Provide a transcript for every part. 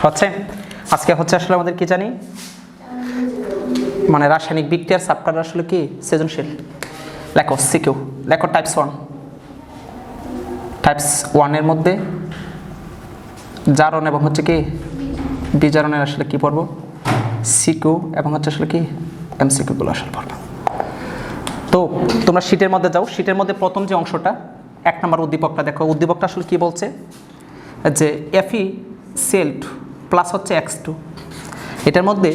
হচ্ছে আজকে হচ্ছে আসলে আমাদের কি জানি মানে রাসায়নিক বিক্রিয়ার সাবকার আসলে কি সৃজনশীল লেখো সিকিউ লেখো টাইপস 1 এর মধ্যে জারণ এবং হচ্ছে কি বিজারণের আসলে কি পড়বো সিকিউ এবং হচ্ছে আসলে কি এমসিকিউ গুলো আসলে পড়বো। তো তোমরা শীটের মধ্যে যাও, শীটের মধ্যে প্রথম যে অংশটা 1 নম্বর উদ্দীপকটা দেখো, উদ্দীপকটা আসলে কি বলছে যে FeCl2 প্লাস হচ্ছে X2, এটার মধ্যে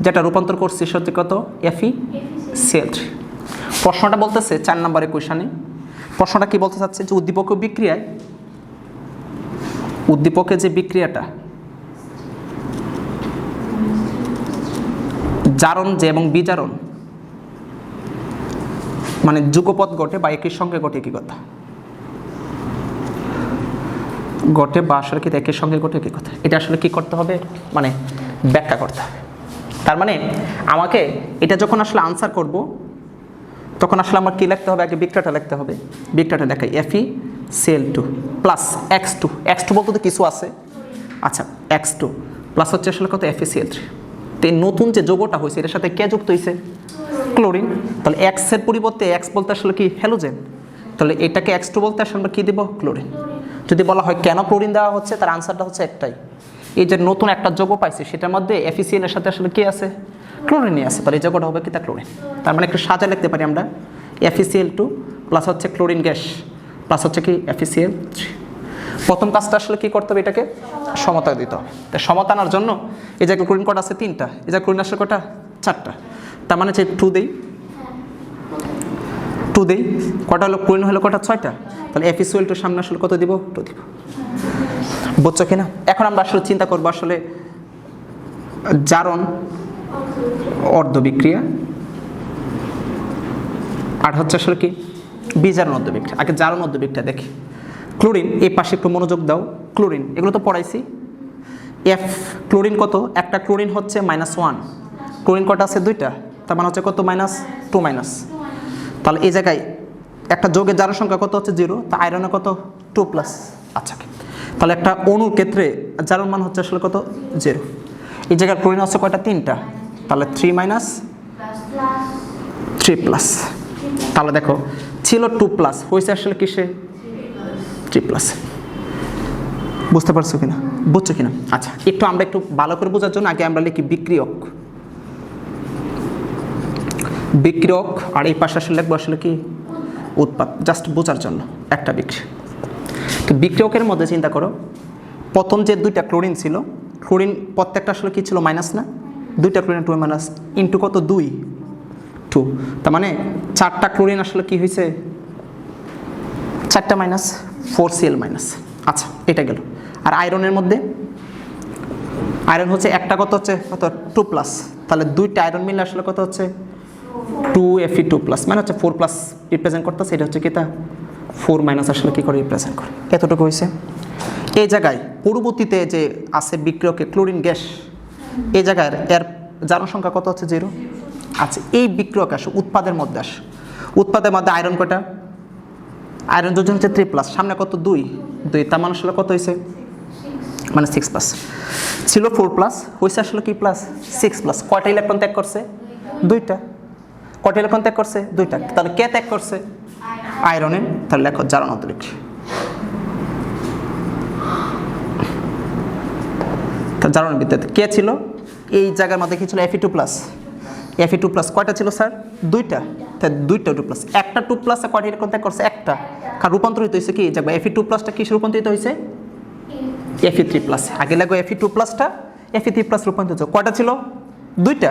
যেটা রূপান্তর করছি সত্যি কত FeCl3। প্রশ্নটা বলতেছে 4 নম্বরের কোয়েশনে, প্রশ্নটা কি বলতে চাচ্ছে যে উদ্দীপকে যে বিক্রিয়াটা জারণ যে এবং বিজারণ মানে যুগপৎ ঘটে বা একই সঙ্গে ঘটে কি কথা ঘটে বা আসলে কি একই সঙ্গে ঘটে কি কথা, এটা আসলে কি করতে হবে মানে ব্যাখ্যা করতে হবে। তার মানে আমাকে এটা যখন আসলে আনসার করব তখন আসলে আমার কি লিখতে হবে, আগে বিক্রিয়াটা লিখতে হবে। বিক্রিয়াটা লেখাই FeCl2 প্লাস X2 বলতে তো কিছু আছে, আচ্ছা X2 প্লাস হচ্ছে আসলে কত FeCl3। তো এই নতুন যে যৌগটা হয়েছে এটার সাথে কে যুক্ত হয়েছে ক্লোরিন, তাহলে X এর পরিবর্তে X বলতে আসলে কি হ্যালোজেন, তাহলে এটাকে X2 বলতে আসলে আমরা কী দেবো ক্লোরিন। যদি বলা হয় কেন ক্লোরিন দেওয়া হচ্ছে তার আনসারটা হচ্ছে একটাই, এই যে নতুন একটা যৌগ পাইছে সেটার মধ্যে FeCl এর সাথে আসলে কি আছে ক্লোরিনই আছে, তাহলে এই যৌগটা হবে কি তা ক্লোরিন। তার মানে একটু সাজা লিখতে পারি আমরা FeCl2 প্লাস হচ্ছে ক্লোরিন গ্যাস প্লাস হচ্ছে কি FeCl3। প্রথম কাজটা আসলে কি করতে হবে, এটাকে সমতা দিতে হবে। তাই সমতা আনার জন্য এই জায়গায় ক্লোরিন কটা আছে 3টা, এই জায়গায় ক্লোরিন আসলে কটা 4টা, তার মানে যে 2 দেই কটা হলো ক্লোরিন হলো কটা 6টা, তাহলে FeCl2 সামনে আসলে কত দিব 2 দিব, বুঝছো কিনা। এখন আমরা আসলে চিন্তা করবো আসলে জারণ অর্ধ বিক্রিয়া আর হচ্ছে আসলে কি বিজারণ অর্ধ বিক্রিয়া। আগে জারণ অর্ধ বিক্রিয়া দেখি। ক্লোরিন এই পাশে একটু মনোযোগ দাও, ক্লোরিন এগুলো তো পড়াইছি। ক্লোরিন কত, একটা ক্লোরিন হচ্ছে -1, ক্লোরিন কটা আছে 2টা, তার মানে হচ্ছে কত -2 তাহলে এই জায়গায় একটা যৌগের জারণ সংখ্যা কত হচ্ছে 0, তা আয়রনে কত 2+। আচ্ছা তাহলে একটা অণুর ক্ষেত্রে জারণ মান হচ্ছে আসলে কত 0, এই জায়গায় ক্লোরিন হচ্ছে কয়টা 3টা, তাহলে 3 3+। তাহলে দেখো ছিল 2+, হয়েছে আসলে কিসে 3+। বুঝতে পারছো কিনা, বুঝছো কিনা। আচ্ছা একটু আমরা একটু ভালো করে বোঝার জন্য আগে আমরা লিখি বিক্রিয়ক আর এই পাশে আসলে লিখবো আসলে কি উৎপাদ, জাস্ট বোঝার জন্য একটা বিক্রিয়া। তো বিক্রিয়কের মধ্যে চিন্তা করো প্রথম যে 2টা ক্লোরিন ছিল, ক্লোরিন প্রত্যেকটা আসলে কি ছিল মাইনাস না, 2টা ক্লোরিন 2 মাইনাস ইন্টু কত 2 তার মানে 4টা ক্লোরিন আসলে কি হয়েছে 4টা মাইনাস 4Cl মাইনাস। আচ্ছা এটা গেল। আর আয়রনের মধ্যে আয়রন হচ্ছে একটা কত হচ্ছে কত 2+, তাহলে 2টা আয়রন মিলে আসলে কত হচ্ছে 2Fe2+, মানে হচ্ছে 4+ রিপ্রেজেন্ট করতেছে, এটা হচ্ছে কি তা 4- আসলে কি করে রিপ্রেজেন্ট করে, এতটুকু হয়েছে। এই জায়গায় পরবর্তীতে যে আছে বিক্রিয়কে ক্লোরিন গ্যাস, এই জায়গায় এর জারণ সংখ্যা কত হচ্ছে 0। আচ্ছা এই বিক্রিয়ক আসে উৎপাদের মধ্যে আসে, উৎপাদের মধ্যে আয়রন কটা, আয়রন যোজন হচ্ছে 3+, সামনে কত 2 তার মানে আসলে কত হয়েছে মানে 6+, ছিল 4+, হয়েছে আসলে কি প্লাস 6+। কয়টা ইলেকট্রন ত্যাগ করছে 2টা, কয়টা ইলেকট্রন ত্যাগ করছে 2টা, তাহলে কে ত্যাগ করছে আয়রনের, তাহলে লেখো জারণ অর্ধ বিক্রিয়া। জারণ বিদ্যুৎ কে ছিল এই জায়গার মধ্যে কি ছিল Fe2+, কয়টা ছিল স্যার 2টা, তাই 2টা 2+, একটা 2+ কয়টা ইলেকট্রন ত্যাগ করছে একটা, কারণ রূপান্তরিত হয়েছে কি জায়গা Fe2+টা কিসে রূপান্তরিত হয়েছে Fe3+, আগে লাগো Fe2+টা Fe3+ রূপান্তরিত কয়টা ছিল 2টা,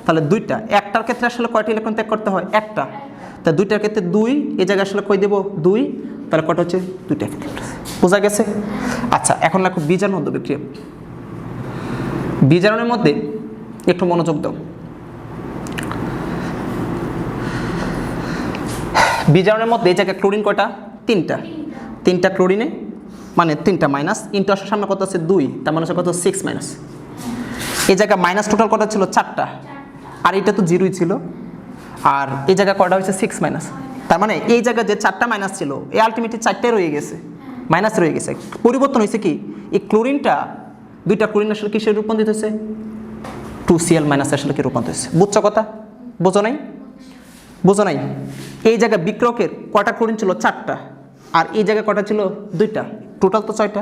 তাহলে 2টা, একটার ক্ষেত্রে আসলে কয়টা ইলেকট্রন ত্যাগ করতে হয় একটা, তাই 2টার ক্ষেত্রে 2, এই জায়গায় আসলে কই দেব 2, তাহলে কয়টা হচ্ছে 2টা Fe3+, বোঝা গেছে। আচ্ছা এখন দেখো বিজারণ অর্ধ বিক্রিয়া। বিজারণের মধ্যে একটু মনোযোগ দাও, বিজারণের মধ্যে এই জায়গায় ক্লোরিন কয়টা 3টা ক্লোরিনে মানে 3টা মাইনাস ইন্টু আসার সামনে কত আছে 2, তার মানে হচ্ছে কত 6-। এই জায়গায় মাইনাস টোটাল কটা ছিল 4টা, আর এটা তো 0ই ছিল, আর এই জায়গায় কটা হয়েছে 6-, তার মানে এই জায়গায় যে 4টা মাইনাস ছিল এই আলটিমেটলি 4টাই রয়ে গেছে মাইনাস রয়ে গেছে। পরিবর্তন হয়েছে কি এই ক্লোরিনটা দুইটা ক্লোরিন আসলে কিসে রূপান্তরিত হয়েছে? 2Cl মাইনাস আসলে কি রূপান্তরিত হয়েছে? বুঝছো কথা? বোঝো নাই? বোঝো নাই? এই জায়গায় বিক্রয়কের কয়টা ক্লোরিন ছিল? 4টা। আর এই জায়গায় কয়টা ছিল? 2টা। টোটাল তো 6টা।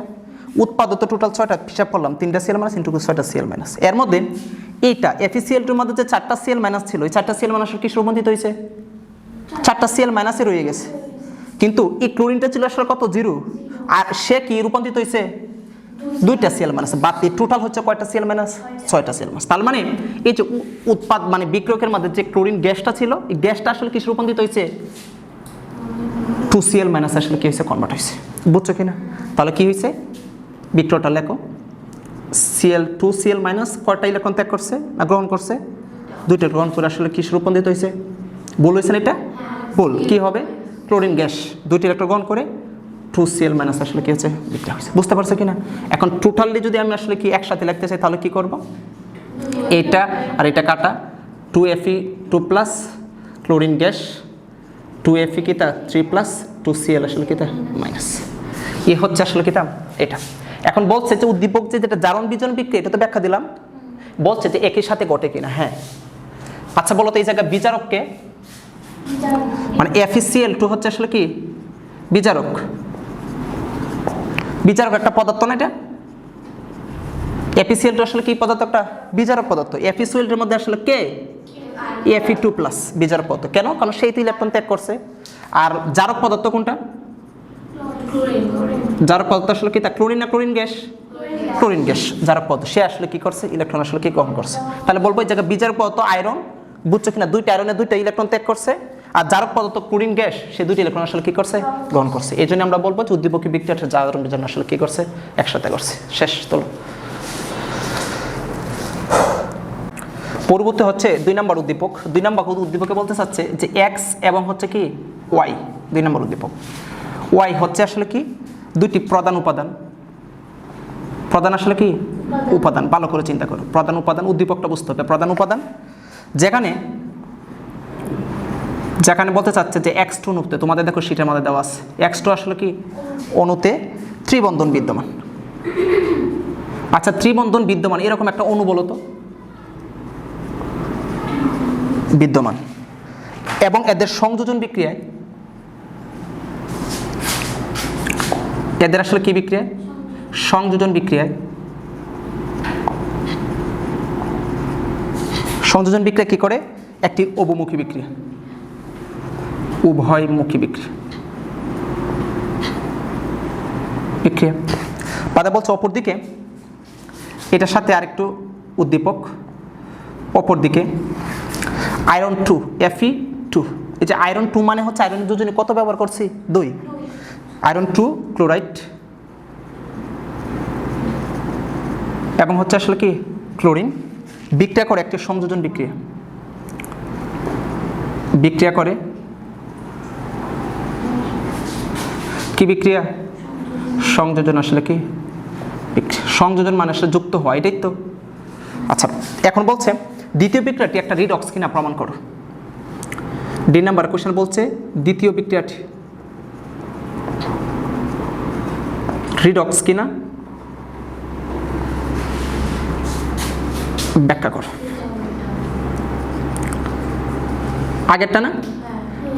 উৎপাদক তো টোটাল 6টা, হিসাব করলাম 3টা Cl মাইনাস ইন্টু 6টা Cl মাইনাস। এর মধ্যে এইটা FeCl2 এর মধ্যে যে 4টা Cl মাইনাস ছিল, এই 4টা Cl মাইনাস কি রূপান্তরিত হয়েছে? 4টা Cl মাইনাসে রয়ে গেছে। কিন্তু এই ক্লোরিনটা ছিল আসলে কত? 0। আর সে কি রূপান্তরিত হয়েছে? 2টা Cl মাইনাস। বাকি টোটাল হচ্ছে কয়টা Cl মাইনাস? 6টা Cl মাইনাস। তার মানে এই যে উৎপাদ মানে বিক্রয়কের মধ্যে যে ক্লোরিন গ্যাসটা ছিল, এই গ্যাসটা আসলে কি রূপান্তরিত হয়েছে? 2Cl মাইনাস আসলে কি হয়েছে? কনভার্ট হয়েছে। বুঝছো কিনা? তাহলে কি হয়েছে? বিক্রয়টা লেখো, Cl2Cl মাইনাস কয়টা ইলেকট্রন ত্যাগ করছে না গ্রহণ করছে? 2টা গ্রহণ করে আসলে কি রূপান্তরিত হয়েছে? ভুল হয়েছে না এটা? ভুল। কি হবে? ক্লোরিন গ্যাস 2টি ইলেকট্রন গ্রহণ করে 2Cl মাইনাস আসলে কি হচ্ছে? বিক্রিয়া হয়েছে। বুঝতে পারছো কিনা? এখন টোটালি যদি আমি আসলে কি একসাথে লিখতে চাই তাহলে কি করব? এটা আর এটা কাটা, 2Fe2 plus chlorine gas 2Fe কিতা 3 প্লাস 2Cl আসলে কিতা মাইনাস। এ হচ্ছে আসলে কিতা এটা। এখন বলছে যে উদ্দীপক যেটা জারণ বিজন বিক্রিয়া, এটা তো ব্যাখ্যা দিলাম। বলছে যে একই সাথে ঘটে কিনা। হ্যাঁ, আচ্ছা বলো তো এই জায়গায় বিজারককে মানে FeCl2 হচ্ছে আসলে কি বিজারক? বিজারক একটা পদার্থ না এটা? FeCl2 আসলে কি পদার্থ? একটা বিজারক পদার্থ। FeCl2 এর মধ্যে আসলে কে? Fe2 প্লাস বিজারক পদার্থ। কেন? কারণ সেই তো ইলেকট্রন ত্যাগ করছে। আর জারক পদার্থ কোনটা? জারক পদার্থ আসলে কি তা ক্লোরিন না ক্লোরিন গ্যাস? ক্লোরিন গ্যাস জারক পদার্থ। সে আসলে কি করছে? ইলেকট্রন আসলে কি গ্রহণ করছে। তাহলে বলবো এই জায়গায় বিজারক পদার্থ আয়রন, বুঝছো কিনা? 2টা আয়রনে 2টা ইলেকট্রন ত্যাগ করছে। আর জারক পদার্থ ক্লোরিন গ্যাস, সে 2টি ইলেকট্রন আসলে কি করছে? গ্রহণ করছে। এই জন্য আমরা বলবো যে উদ্দীপকী বিক্রিয়াটা জারণ বিজন আসলে কি করছে? একসাথে করছে। শেষ। তোলো। পরবর্তী হচ্ছে 2 নম্বর উদ্দীপক। 2 নম্বর উদ্দীপকে বলতে চাচ্ছে যে X এবং হচ্ছে কি Y। 2 নম্বর উদ্দীপক। Y হচ্ছে আসলে কি 2টি প্রধান উপাদান। প্রধান আসলে কি উপাদান। ভালো করে চিন্তা করো। প্রধান উপাদান, উদ্দীপকটা বুঝতে হবে। প্রধান উপাদান যেখানে বলতে চাচ্ছে যে X2 অণুতে, তোমাদের দেখো শীটের মধ্যে দেওয়া আছে, X2 আসলে কি অণুতে ত্রিবন্ধন বিদ্যমান। আচ্ছা, ত্রিবন্ধন বিদ্যমান এরকম একটা অণু বলো তো বিদ্যমান, এবং এদের সংযোজন বিক্রিয়ায়, এদের আসলে কি বিক্রিয়ায়? সংযোজন বিক্রিয়ায়। সংযোজন বিক্রিয়া কি করে? একটি উভয়মুখী বিক্রিয়া, উভয়মুখী বিক্রিয়া। বাদে বলছে অপরদিকে এটার সাথে আরেকটু উদ্দীপক, অপরদিকে আয়রন 2 Fe2। এই যে আয়রন 2 মানে হচ্ছে আয়রনের যোজনী কত ব্যবহার করছি? 2। আয়রন 2 ক্লোরাইড এবং হচ্ছে আসলে কি ক্লোরিন বিক্রিয়া করে একটি সংযোজন বিক্রিয়া। বিক্রিয়া করে কি বিক্রিয়া? সংযোজন আসলে কি সংযোজন মানে আসলে যুক্ত হওয়া, এটাই তো। আচ্ছা, এখন বলছে দ্বিতীয় বিক্রিয়াটি একটা রিডক্স কিনা প্রমাণ করো। ডি নাম্বার কোশ্চেন বলছে দ্বিতীয় বিক্রিয়াটি রিডক্স কিনা ব্যাখ্যা করো। আগেরটা না?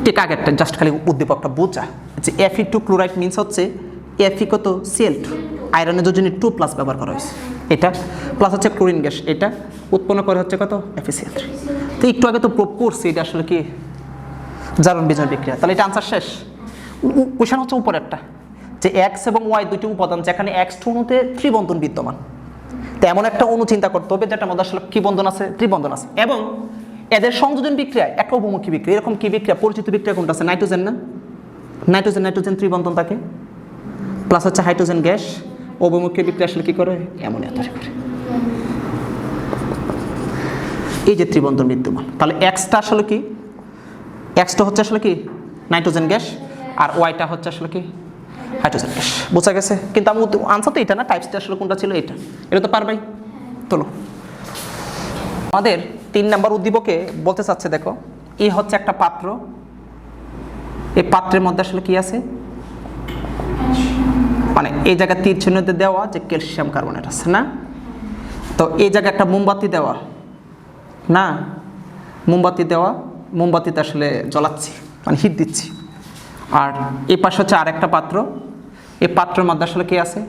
ঠিক আগেরটা, জাস্ট খালি উদ্দীপকটা বোঝা যে Fe2 ক্লোরাইড মিন্স হচ্ছে Fe কত? Cl2, আয়রনের যোজনী 2 প্লাস ব্যবহার করা হয়েছে। এটা প্লাস হচ্ছে ক্লোরিন গ্যাস, এটা উৎপন্ন করে হচ্ছে কত? FeCl3। তো একটু আগে তো প্রুভ করছি এটা আসলে কি জারণ বিজন বিক্রিয়া। তাহলে এটা আনসার শেষ। কোশ্চেন হচ্ছে উপরেরটা যে X এবং Y 2টি উপাদান, যেখানে X2 অণুতে ত্রিবন্ধন বিদ্যমান। তো এমন একটা অণু চিন্তা করতে হবে যেটার মধ্যে আসলে কি বন্ধন আছে? ত্রিবন্ধন আছে, এবং এদের সংযোজন বিক্রিয়া একটা উভয়মুখী বিক্রিয়া। এরকম কি বিক্রিয়া? পরিচিত বিক্রিয়া কোনটা আছে? নাইট্রোজেন না? নাইট্রোজেন নাইট্রোজেন ত্রিবন্ধন থাকে, প্লাস হচ্ছে হাইড্রোজেন গ্যাস। উভয়মুখী বিক্রিয়া আসলে কি করে? অ্যামোনিয়া তৈরি করে। এই যে ত্রিবন্ধন বিদ্যমান, তাহলে Xটা আসলে কি? Xটা হচ্ছে আসলে কি নাইট্রোজেন গ্যাস, আর Yটা হচ্ছে আসলে কি হাইড্রোজেন গ্যাস। বোঝা গেছে? কিন্তু আমি আনসার তো এটা না, টাইপসটা আসলে কোনটা ছিল? এটা। এটা তো পারবাই। চলো, আমাদের 3 নম্বর উদ্দীপকে বলতে চাচ্ছে, দেখো এই হচ্ছে একটা পাত্র, এই পাত্রের মধ্যে আসলে কি আছে? মানে এই জায়গায় তীর চিহ্নতে দেওয়া যে ক্যালসিয়াম কার্বনেট আছে না? তো এই জায়গায় একটা মোমবাতি দেওয়া, না মোমবাতি দেওয়া, মোমবাতিতে আসলে জ্বলাচ্ছি মানে হিট দিচ্ছি। আর এই পাশে হচ্ছে আরেকটা পাত্র, এই পাত্রের মধ্যে আসলে কি আছে,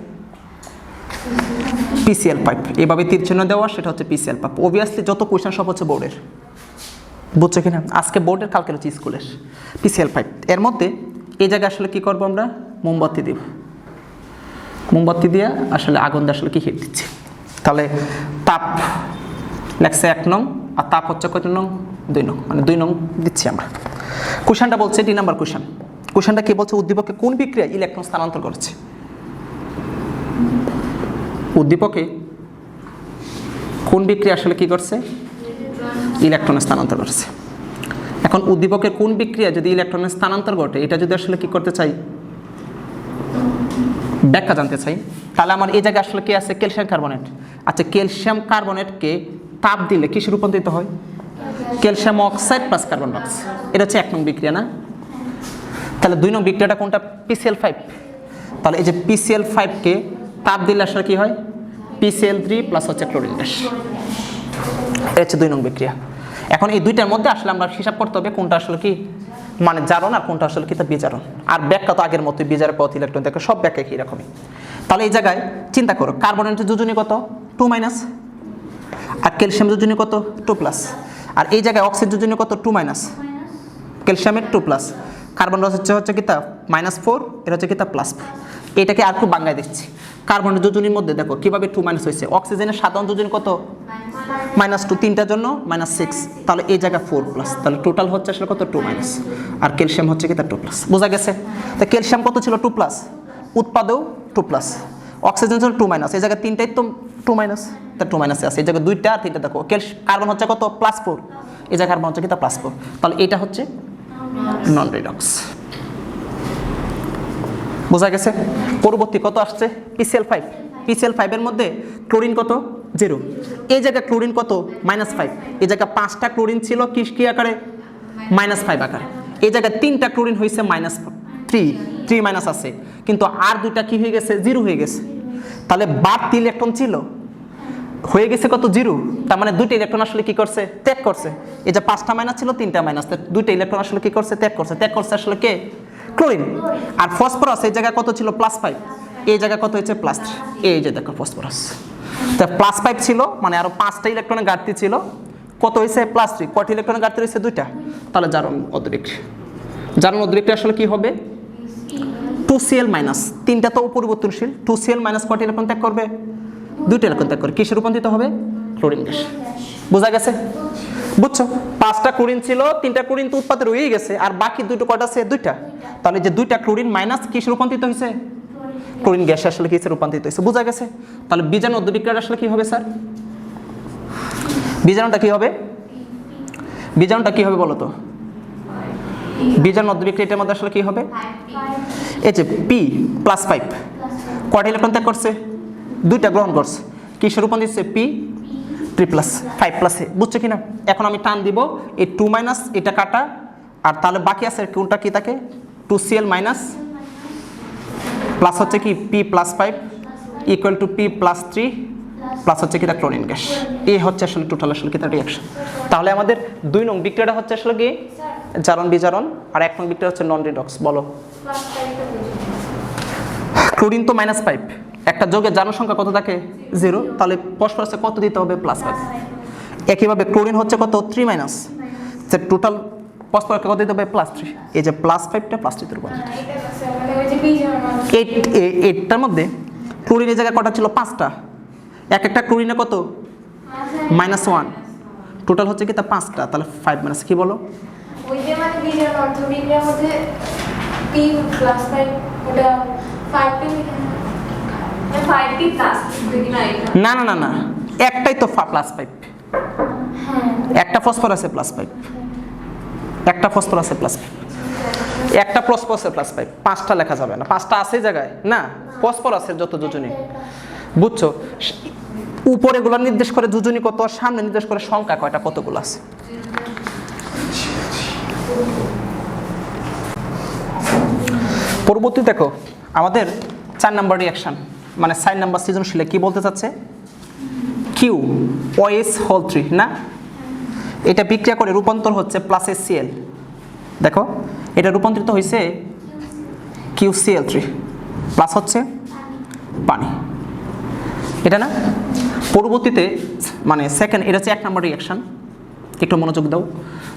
পিসিএল পাইপ। এভাবে তীর চিহ্ন দেওয়া, সেটা হচ্ছে পিসিএল পাইপ। অবভিয়াসলি যত কোয়েশ্চেন সব হচ্ছে বোর্ডের, বুঝছো কিনা, আজকে বোর্ডের কালকে হচ্ছে স্কুলের। পিসিএল পাইপ এর মধ্যে এই জায়গায় আসলে কি করবো আমরা, মোমবাতি দিব, মোমবাতি দিয়ে আসলে আগুন দিয়ে আসলে কি হিট দিচ্ছি। তাহলে তাপ লেখছে 1 নং, আর তাপ হচ্ছে কত নং, 2 নং, মানে 2 নং দিচ্ছি আমরা। কোশ্চেনটা বলছে 2 নাম্বার কোশ্চেন। কোশ্চেনটা কি বলছে, উদ্দীপকে কোন বিক্রিয়া ইলেকট্রন স্থানান্তর করেছে। উদ্দীপকে কোন বিক্রিয়া আসলে কি করছে, ইলেকট্রনের স্থানান্তর করেছে। এখন উদ্দীপকের কোন বিক্রিয়া যদি ইলেকট্রনের স্থানান্তর ঘটে, এটা যদি আসলে কি করতে চাই, ব্যাখ্যা জানতে চাই, তাহলে আমার এই জায়গায় আসলে কি আছে, ক্যালসিয়াম কার্বনেট। আচ্ছা, ক্যালসিয়াম কার্বনেটকে তাপ দিলে কিসে রূপান্তরিত হয়, calcium oxide plus carbon dioxide. এটা হচ্ছে 1 নং বিক্রিয়া না। তাহলে 2 নং বিক্রিয়াটা কোনটা, PCl5। তাহলে এই যে PCl5কে তাপ দিলে আসলে কি হয়, PCl3 প্লাস হচ্ছে ক্লোরিন গ্যাস। এটা হচ্ছে 2 নং বিক্রিয়া। এখন এই দুইটার মধ্যে আসলে আমরা হিসাব করতে হবে কোনটা আসলে কি মানে জারণ আর কোনটা আসলে কি তা বিজারণ। আর ব্যাখ্যা তো আগের মতোই, বিজারক পথ, ইলেকট্রন দেখো সব ব্যাখ্যা কি রকমই। তাহলে এই জায়গায় চিন্তা করো, কার্বনের যোজনী কত, 2 আর ক্যালসিয়াম যোজনী কত, 2+। আর এই জায়গায় অক্সিজেন যোজনী কত, 2-, ক্যালসিয়ামের 2+, কার্বন হচ্ছে কি তা -4, এটা হচ্ছে কি তা +4। এটাকে আর একটু বাঙ্গায় দিচ্ছি, কার্বনের যোজনীর মধ্যে দেখো কিভাবে 2- হয়েছে। অক্সিজেনের সাধারণ যোজনী কত, -2, তিনটার জন্য -6, তাহলে এই জায়গায় 4+, তাহলে টোটাল হচ্ছে আসলে কত, 2-। আর ক্যালসিয়াম হচ্ছে কি তা 2+। বোঝা গেছে। তো ক্যালসিয়াম কত ছিল, 2+, উৎপাদেও 2+, অক্সিজেন ছিল 2-, এই জায়গায় তিনটাই তো 2-, তা 2- আছে। এই জায়গায় 2টা আর 3টা দেখো, কার্বন হচ্ছে কত, +4, এই জায়গায় কার্বন হচ্ছে কি তা +4, তাহলে এটা হচ্ছে নন রিডক্স। বোঝা গেছে। পরবর্তী কত আসছে, PCl5। PCl5 এর মধ্যে ক্লোরিন কত, 0। এই জায়গায় ক্লোরিন কত, -5। এই জায়গায় 5টা ক্লোরিন ছিল কি আকারে, -5 আকারে। এই জায়গায় 3টা ক্লোরিন হয়েছে -3 আছে, কিন্তু আর 2টা কি হয়ে গেছে, 0 হয়ে গেছে। তাহলে বাড়তি ইলেকট্রন ছিল, হয়ে গেছে কত, 0। তার মানে 2টা ইলেকট্রন আসলে কি করছে, ত্যাগ করছে। এই যে 5টা মাইনাস ছিল, 3টা মাইনাস, 2টা ইলেকট্রন আসলে কি করছে, ত্যাগ করছে আসলে কে, ক্লোরিন। আর ফসফরাস এই জায়গায় কত ছিল, +5, এই জায়গায় কত হয়েছে, +3। এই যে দেখো ফসফরাস, তা +5 ছিল, মানে আরো 5টা ইলেকট্রনের ঘাটতি ছিল, কত হয়েছে, +3। কয়টা ইলেকট্রনের ঘাটতি হয়েছে, 2টা। তাহলে জারণ অদ্বিক্রিয়া আসলে কি হবে, 2Cl-, 3টা তো পরিবর্তনশীল, 2Cl- কয়টা ইলেকট্রন ত্যাগ করবে, 2টা ইলেকট্রন ত্যাগ করে কিসে রূপান্তরিত হবে, ক্লোরিন গ্যাস। বোঝা গেছে, বুঝছো। 5টা ক্লোরিন ছিল, 3টা ক্লোরিন তো উৎপাদন হয়ে গেছে, আর বাকি 2টো কয়টা আছে, 2টা। তাহলে যে 2টা ক্লোরিন মাইনাস কিসে রূপান্তরিত হয়েছে, ক্লোরিন গ্যাসে আসলে কিসে রূপান্তরিত হয়েছে। বোঝা গেছে। তাহলে বীজাণু অদ্বিক্রিয়া আসলে কি হবে স্যার, বীজাণুটা কি হবে, বলো তো, বীজাণু অদ্বিক্রিয়াটার মধ্যে আসলে কি হবে, এই যে P+5 কয়টা ইলেকট্রন ত্যাগ করছে, 2টা গ্রহণ করছে, কিসে রূপান্তরিত হচ্ছে, P3+5+, বুঝছো কিনা। এখন আমি টান দিব, এই 2- এটা কাটা, আর তাহলে বাকি আছে কোনটা কি থাকে, 2Cl- প্লাস হচ্ছে কি P+5 equal to P+3 plus হচ্ছে কি ক্লোরিন গ্যাস। এই হচ্ছে আসলে টোটাল আসলে কি তার রিঅ্যাকশন। তাহলে আমাদের 2 নং বিক্রিয়াটা হচ্ছে আসলে কি জারণ বিজারণ, আর 1 নং বিক্রিয়া হচ্ছে নন রিডক্স। বলো, ক্লোরিন তো -5, একটা যৌগের জারণ সংখ্যা কত থাকে, 0, তাহলে ফসফরাসে কত দিতে হবে, +5। একইভাবে ক্লোরিন হচ্ছে কত, 3-, যে টোটাল ফসফরাসকে কত দিতে হবে, +3। এই যে +5টা +3 এর উপর এইটার মধ্যে ক্লোরিনের জায়গায় কটা ছিল, 5টা, একটা ক্লোরিনে কত, -1, টোটাল হচ্ছে কি তা 5টা, তাহলে 5- কি বলো, ওই যে মানে বীজের অর্থ বিক্রিয়ার মধ্যে P+5 ওটা 5P মানে 5P+ দেখি না এটা, না একটাই তো +5, একটা ফসফরাসে +5, একটা ফসফরাসে +5, একটা ফসফরাসে +5, 5টা লেখা যাবে না, 5টা আছে জায়গায় না, ফসফরাসের যত যোজনী, বুঝছো। উপরে গুলো নির্দেশ করে যোজনী কত, আর সামনে নির্দেশ করে সংখ্যা কয়টা, কতগুলো আছে। পরবর্তী দেখো আমাদের 4 নম্বর রিঅ্যাকশন, মানে 4 নম্বর সৃজনশীলে কি বলতে চাচ্ছে, কিউ ওএস হোল 3 না, এটা বিক্রিয়া করে রূপান্তর হচ্ছে প্লাস HCl। দেখো এটা রূপান্তরিত হয়েছে QCl3 প্লাস হচ্ছে পানি, এটা না। পরবর্তীতে মানে সেকেন্ড, এটা হচ্ছে 1 নম্বর রিয়াকশন, একটু মনোযোগ দাও।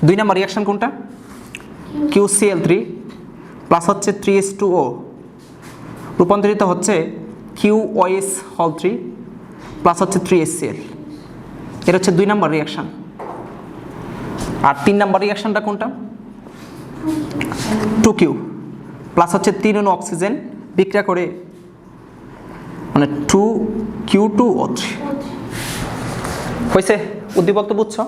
2 নম্বর রিয়াকশন কোনটা? QCl3 প্লাস হচ্ছে 3H2O রূপান্তরিত হচ্ছে QoS হোল 3 প্লাস হচ্ছে 3HCl। এটা হচ্ছে 2 নম্বর রিয়াকশন। আর 3 নম্বর রিয়াকশনটা কোনটা? 2Q প্লাস হচ্ছে 3 অণু অক্সিজেন বিক্রিয়া করে মানে 2Q2O3 হয়েছে। উদ্দীপক তো বুঝছো।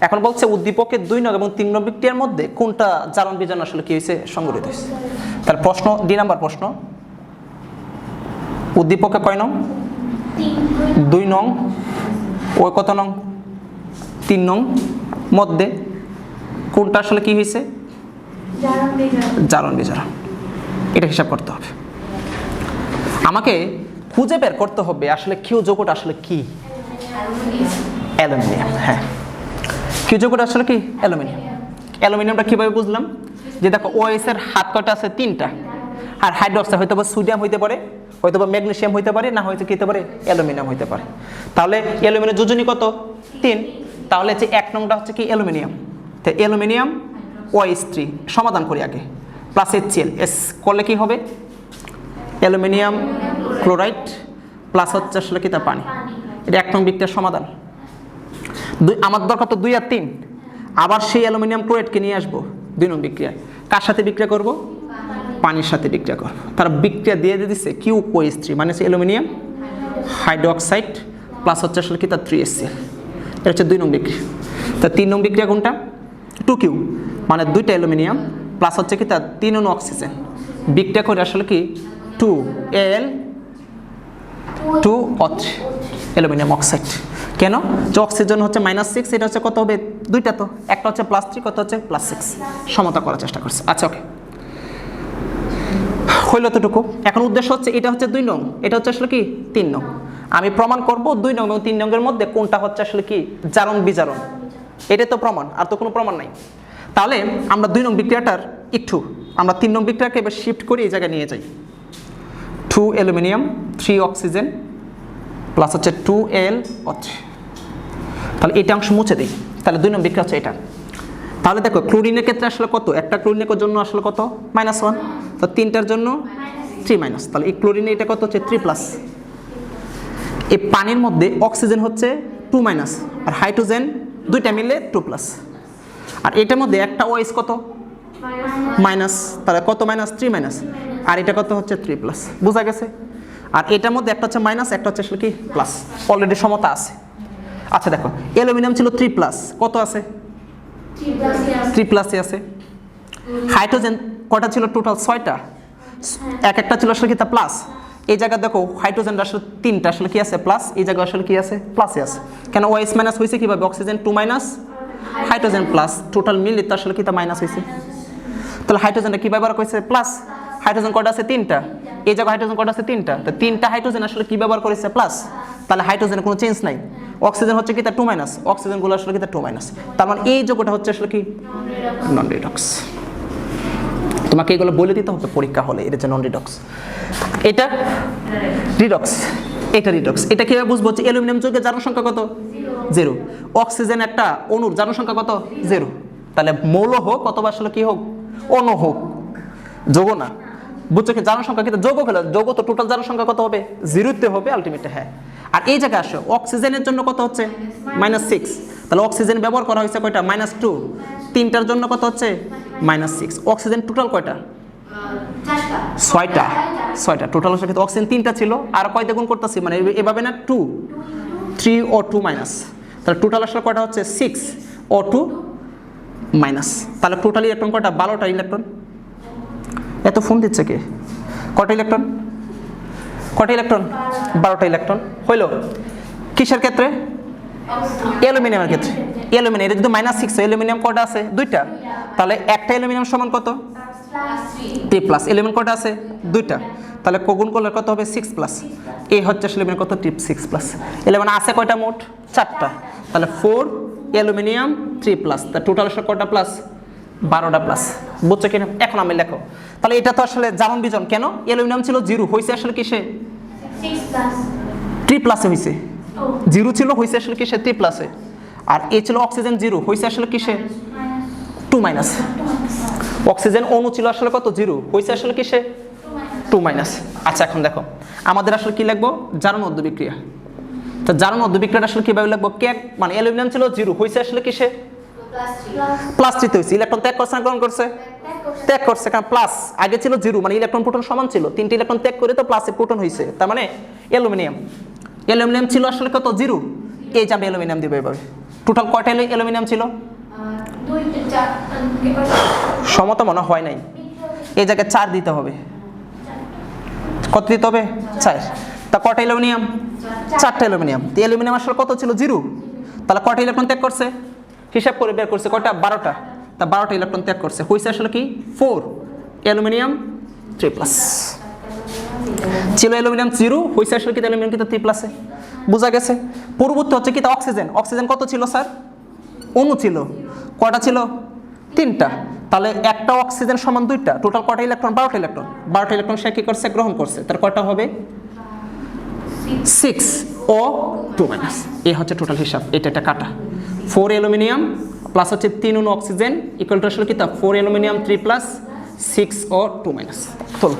এখন বলছে উদ্দীপকের 2 নং এবং 3 নং বিক্রিয়ার মধ্যে কোনটা জারণ বিজারণ আসলে কি হয়েছে, সংঘটিত হয়েছে। তার প্রশ্ন, 2 নম্বর প্রশ্ন, উদ্দীপকে কয় নং? 2 নং। ওই কত নং? 3 নং মধ্যে কোনটা আসলে কি হয়েছে, জারণ বিজারণ। এটা হিসাব করতে হবে। আমাকে খুঁজে বের করতে হবে আসলে কিউ যৌগটা আসলে কি, অ্যালুমিনিয়াম। হ্যাঁ, কিউ যৌগটা আসলে কি, অ্যালুমিনিয়াম। অ্যালুমিনিয়ামটা কিভাবে বুঝলাম? যে দেখো ওএস এর হাত কয়টা আছে? 3টা। আর হাইড্রোক্সাইড হয়তো বা সোডিয়াম হইতে পারে, হয়তো বা ম্যাগনেসিয়াম হইতে পারে, না হয়তো কি হতে পারে, অ্যালুমিনিয়াম হইতে পারে। তাহলে অ্যালুমিনিয়াম যোজনী কত? 3। তাহলে যে 1 নংটা হচ্ছে কি, অ্যালুমিনিয়াম। তো অ্যালুমিনিয়াম OH3 সমাধান করি আগে, প্লাস HCl এস করলে কি হবে? অ্যালুমিনিয়াম ক্লোরাইড প্লাস হচ্ছে আসলে কি, তা পানি। এটা 1 নং বিক্রিয়ার সমাধান। আমার দরকার তো 2 আর 3। আবার সেই অ্যালুমিনিয়াম ক্লোরাইডকে নিয়ে আসবো 2 নং বিক্রিয়া। কার সাথে বিক্রিয়া করব? পানির সাথে বিক্রিয়া করব। তার বিক্রিয়া দিয়ে দিচ্ছে QoS3 মানে হচ্ছে অ্যালুমিনিয়াম হাইড্রোক্সাইড প্লাস হচ্ছে আসলে কি, তার 3HCl। এটা হচ্ছে 2 নং বিক্রিয়া। তা 3 নং বিক্রিয়া কোনটা? 2Q মানে 2টা অ্যালুমিনিয়াম প্লাস হচ্ছে কি, তার 3 অণু অক্সিজেন বিক্রিয়া করে আসলে কি 2Al2O3 অ্যালুমিনিয়াম অক্সাইড। কেন? যে অক্সিজেন হচ্ছে -6, এটা হচ্ছে কত হবে? 2টা, তো একটা হচ্ছে +3, কত হচ্ছে +6। সমতা করার চেষ্টা করছে। আচ্ছা ওকে, হইল এতটুকু। এখন উদ্দেশ্য হচ্ছে, এটা হচ্ছে 2 নং, এটা হচ্ছে আসলে কি 3 নং। আমি প্রমাণ করব 2 নং এবং 3 নংয়ের মধ্যে কোনটা হচ্ছে আসলে কি জারণ বিজারণ। এটা তো প্রমাণ, আর তো কোনো প্রমাণ নাই। তাহলে আমরা 2 নং বিক্রিয়াটার একটু, আমরা 3 নং বিক্রিয়াকে এবার শিফট করে এই জায়গায় নিয়ে যাই। 2 অ্যালুমিনিয়াম 3 অক্সিজেন প্লাস হচ্ছে 2Al2O3। তাহলে এটা অংশ মুছে দিই। তাহলে 2 নং বিক্রিয়া হচ্ছে এটা। তাহলে দেখো ক্লোরিনের ক্ষেত্রে আসলে কত? একটা ক্লোরিনের জন্য আসলে কত? -1। তো 3টার জন্য 3-। তাহলে এই ক্লোরিনে এটা কত হচ্ছে? 3+। এই পানির মধ্যে অক্সিজেন হচ্ছে 2-, আর হাইড্রোজেন 2টা মিলে 2+। আর এটার মধ্যে একটা ওএস কত? মাইনাস। তাহলে কত মাইনাস? 3-। আর এটা কত হচ্ছে? 3+। বোঝা গেছে? আর এটার মধ্যে একটা হচ্ছে মাইনাস, একটা হচ্ছে আসলে কি প্লাস। অলরেডি সমতা আছে। আচ্ছা দেখো, অ্যালুমিনিয়াম ছিল 3+, কত আছে? 3+ আছে। হাইড্রোজেন কয়টা ছিল? টোটাল 6টা। একটা ছিল আসলে কি তা প্লাস। এই জায়গায় দেখো হাইড্রোজেন আসলে 3টা আসলে কি আছে? প্লাস। এই জায়গায় আসলে কি আছে? প্লাসে আছে। কেন? OH মাইনাস হয়েছে কিভাবে? অক্সিজেন 2-, হাইড্রোজেন প্লাস, টোটাল মিলে তো আসলে কি তা মাইনাস হয়েছে। তাহলে হাইড্রোজেনটা কি ব্যবহার করেছে? প্লাস। হাইড্রোজেন কয়টা আছে? 3টা। এই জায়গায় হাইড্রোজেন কয়টা আছে? 3টা। তো 3টা হাইড্রোজেন আসলে কি ব্যবহার করেছে? প্লাস। তাহলে হাইড্রোজেনের কোনো চেঞ্জ নাই। অক্সিজেন হচ্ছে কি তা 2-, অক্সিজেনগুলো আসলে কি তা 2-। তার মানে এই যৌগটা হচ্ছে আসলে কি নন রিডক্স। তোমাকে এগুলো বলে দিতে হবে পরীক্ষা হলে, এটা হচ্ছে নন রিডক্স, এটা রিডক্স, এটা রিডক্স। এটা কিভাবে বুঝবো? হচ্ছে অ্যালুমিনিয়াম যৌগের জারণ সংখ্যা কত? 0। অক্সিজেন একটা অণুর জারণ সংখ্যা কত? 0। তাহলে মৌল হোক অথবা আসলে কি হোক, অণু হোক, যৌগ না। বুঝছো কি? জারণ সংখ্যা কিন্তু যৌগ হলো, যৌগ তো টোটাল জারণ সংখ্যা কত হবে? 0তে হবে আলটিমেটলি। হ্যাঁ, আর এই জায়গায় আসো অক্সিজেনের জন্য কত হচ্ছে? -6। তাহলে অক্সিজেন ব্যবহার করা হয়েছে কয়টা? -2। 3টার জন্য কত হচ্ছে? -6। অক্সিজেন টোটাল কয়টা? 6টা। 6টা টোটাল হচ্ছে। কিন্তু অক্সিজেন 3টা ছিল, আর কয়টা গুণ করতেছি মানে এভাবে না, 2, 3O2-। তাহলে টোটাল আসলে কয়টা হচ্ছে? 6O2-। তাহলে টোটাল ইলেকট্রন কয়টা? 12টা ইলেকট্রন। এত ফোন দিচ্ছে কে? কয়টা ইলেকট্রন? কয়টা ইলেকট্রন? 12টা ইলেকট্রন। হইল কিসের ক্ষেত্রে? অ্যালুমিনিয়ামের ক্ষেত্রে। অ্যালুমিনিয়াম এটা যদি -6, অ্যালুমিনিয়াম কয়টা আছে? 2টা। তাহলে একটা অ্যালুমিনিয়াম সমান কত? 3+। অ্যালুমিনিয়াম কয়টা আছে? 2টা। তাহলে গুণ করলে কত হবে 6 প্লাস, এই হচ্ছে আসলে কত টিপ 6 প্লাস 11 আছে কয়টা মোট 4টা, তাহলে 4 অ্যালুমিনিয়াম 3 প্লাস, তা টোটাল আসলে কয়টা প্লাস 12টা প্লাস, বুঝছো কিনা? এখন আমি লেখো, তাহলে এটা তো আসলে জারণ বিজন, কেন অ্যালুমিনিয়াম ছিল 0 হয়েছে আসলে কিসে 6 plus 3 প্লাসে হয়েছে, oh 0 ছিল হয়েছে আসলে কিসে 3 প্লাসে, আর এ ছিল অক্সিজেন 0 হয়েছে আসলে কিসে minus 2 মাইনাস, 2 minus অক্সিজেন অণু ছিল আসলে কত 0 হয়েছে আসলে কিসে 2 মাইনাস। আচ্ছা এখন দেখো আমাদের আসলে কি লিখবো জারণ মধ্যবিক্রিয়া, তো জারণ মধ্যবিক্রিয়াটা আসলে কিভাবে লিখবো, কে মানে অ্যালুমিনিয়াম ছিল 0 হয়েছে আসলে কিসে প্লাস 3 তে হয়েছে, ইলেকট্রন ত্যাগ করছে না গ্রহণ করছে, ত্যাগ করছে, কারণ প্লাস আগে ছিল 0 মানে ইলেকট্রন প্রোটন সমান ছিল, 3টি ইলেকট্রন ত্যাগ করে তো প্লাসে প্রোটন হয়েছে, তার মানে অ্যালুমিনিয়াম ছিল আসলে কত 0, এই যে আমি অ্যালুমিনিয়াম দিব এভাবে, টোটাল কয়টা অ্যালুমিনিয়াম ছিল 2 4 সমতা মনে হয় নাই, এই জায়গায় 4 দিতে হবে, কত দিতে হবে 4, তা কয়টা অ্যালুমিনিয়াম 4টা অ্যালুমিনিয়াম, তো অ্যালুমিনিয়াম আসলে কত ছিল 0, তাহলে কয়টা ইলেকট্রন ত্যাগ করছে হিসাব করে বের করছে কয়টা 12টা, তা 12টা ইলেকট্রন ত্যাগ করছে, হয়েছে আসলে কি 4 অ্যালুমিনিয়াম 3 প্লাস, ছিল অ্যালুমিনিয়াম 0 হয়েছে আসলে কি অ্যালুমিনিয়াম কিন্তু 3 প্লাসে, বোঝা গেছে? পরবর্তী হচ্ছে কি তা অক্সিজেন কত ছিল স্যার, অণু ছিল কয়টা ছিল 3টা, তাহলে একটা অক্সিজেন সমান 2টা, টোটাল কয়টা ইলেকট্রন 12টা ইলেকট্রন, 12টা ইলেকট্রন সে কি করছে গ্রহণ করছে, তার কয়টা হবে 6 ও 2 মাইনাস, এই হচ্ছে টোটাল হিসাব, এটা একটা কাটা 4 অ্যালুমিনিয়াম প্লাস হচ্ছে 3 অণু অক্সিজেন ইকুয়াল টু আসলে কি তা 4 অ্যালুমিনিয়াম 3 প্লাস 6 ও 2 মাইনাস, চলো